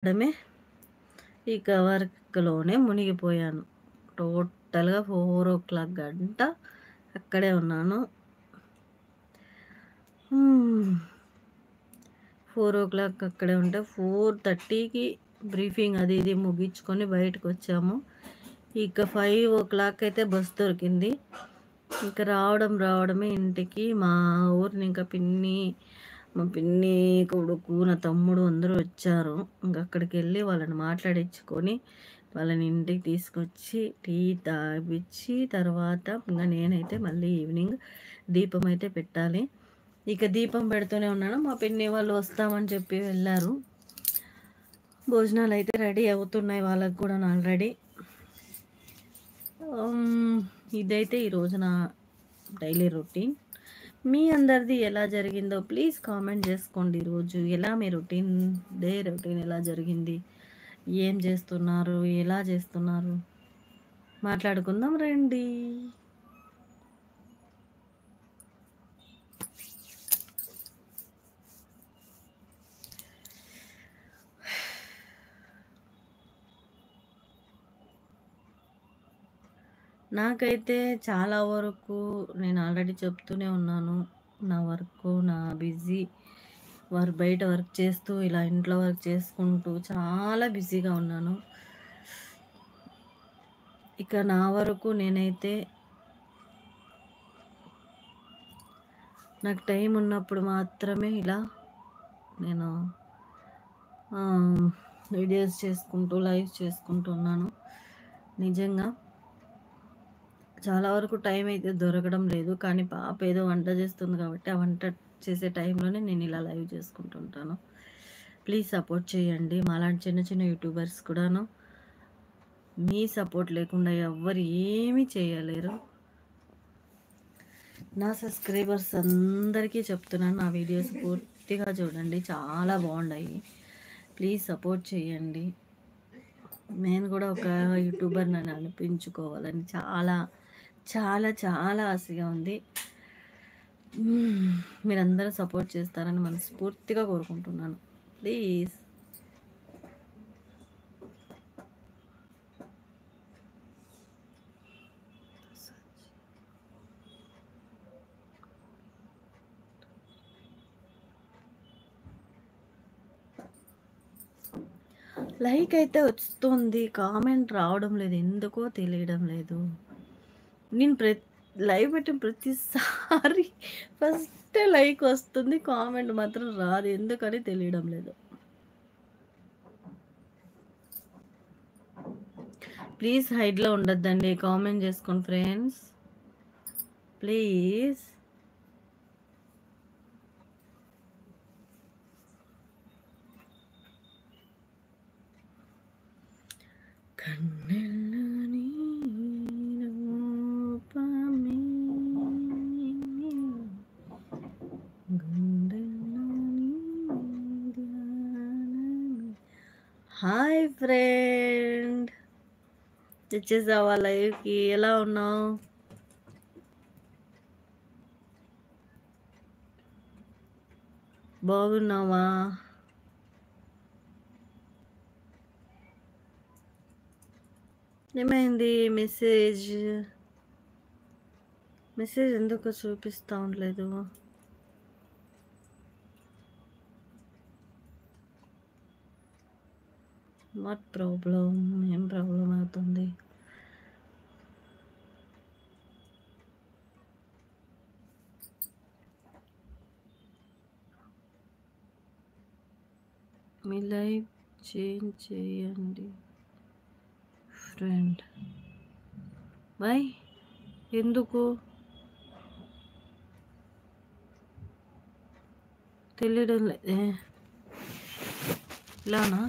డమే ఇక వర్క్‌లోనే మునిగిపోయాను. టోటల్‌గా 4:00 గంట అక్కడే ఉన్నాను. హ్మ్. 4:00 అక్కడే ఉంటే 4:30కి బ్రీఫింగ్ అది ఇది ముగించుకొని బయటకొచ్చాము. ఇక 5:00 అయితే బస్ దొరికింది. ఇక రావడమే ఇంటికి మా ఊరిని ఇంకా మా పిన్ని కొడుకు, నా తమ్ముడు అందరూ వచ్చారు. ఇంక అక్కడికెళ్ళి వాళ్ళని మాట్లాడించుకొని, వాళ్ళని ఇంటికి తీసుకొచ్చి, టీ తాగిపిచ్చి, తర్వాత ఇంగ నేనైతే మళ్ళీ ఈవినింగ్ దీపం అయితే పెట్టాలి. ఇక దీపం పెడుతూనే ఉన్నాను. మా పిన్ని వాళ్ళు వస్తామని చెప్పి వెళ్ళారు. భోజనాలయితే రెడీ అవుతున్నాయి వాళ్ళకి కూడా ఆల్రెడీ. హ్మ్. ఇదైతే ఈరోజు నా డైలీ రొటీన్. మీ అందరిది ఎలా జరిగిందో ప్లీజ్ కామెంట్ చేసుకోండి. ఈరోజు ఎలా మీ రొటీన్ ఎలా జరిగింది? ఏం చేస్తున్నారు? ఎలా చేస్తున్నారు? మాట్లాడుకుందాం రండి. నాకైతే చాలా వరకు నేను ఆల్రెడీ చెప్తూనే ఉన్నాను. నా వర్కు, నా బిజీ బయట వర్క్ చేస్తూ, ఇలా ఇంట్లో వర్క్ చేసుకుంటూ చాలా బిజీగా ఉన్నాను. ఇక నా వరకు నేనైతే నాకు టైం ఉన్నప్పుడు మాత్రమే ఇలా నేను వీడియోస్ చేసుకుంటూ, లైవ్ చేసుకుంటూ ఉన్నాను. నిజంగా చాలా వరకు టైం అయితే దొరకడం లేదు. కానీ పాప ఏదో వంట చేస్తుంది కాబట్టి, ఆ వంట చేసే టైంలోనే నేను ఇలా లైవ్ చేసుకుంటుంటాను. ప్లీజ్ సపోర్ట్ చేయండి. మాలాంటి చిన్న చిన్న యూట్యూబర్స్ కూడాను మీ సపోర్ట్ లేకుండా ఎవ్వరు ఏమీ చేయలేరు. నా సబ్స్క్రైబర్స్ అందరికీ చెప్తున్నాను, నా వీడియోస్ పూర్తిగా చూడండి, చాలా బాగున్నాయి. ప్లీజ్ సపోర్ట్ చేయండి. నేను కూడా ఒక యూట్యూబర్ నన్ను అనిపించుకోవాలని చాలా చాలా చాలా ఆశగా ఉంది. మీరందరూ సపోర్ట్ చేస్తారని మనస్ఫూర్తిగా కోరుకుంటున్నాను. ప్లీజ్. లైక్ అయితే వస్తుంది, కామెంట్ రావడం లేదు, ఎందుకో తెలియడం లేదు. నేను లైవ్ పెట్టిన ప్రతిసారి ఫస్ట్ లైక్ వస్తుంది, కామెంట్ మాత్రం రాదు, ఎందుకని తెలియడం లేదు. ప్లీజ్ హైడ్లో ఉండొద్దండి, కామెంట్ చేసుకోండి ఫ్రెండ్స్, ప్లీజ్. కన్నెల్లోని రూపమే గుండెల్లోని ధ్యానమే. హాయ్ ఫ్రెండ్, వచ్చేసావా లైవ్కి? ఎలా ఉన్నావు? బాగున్నావా? ఏమైంది? మెసేజ్ ఎందుకు చూపిస్తూ ఉండలేదు? What problem? ఏం ప్రాబ్లం అవుతుంది? మీ లైఫ్ చేంజ్ చేయండి ఫ్రెండ్. వై? ఎందుకు తెలియడం లేదే? ఇలానా?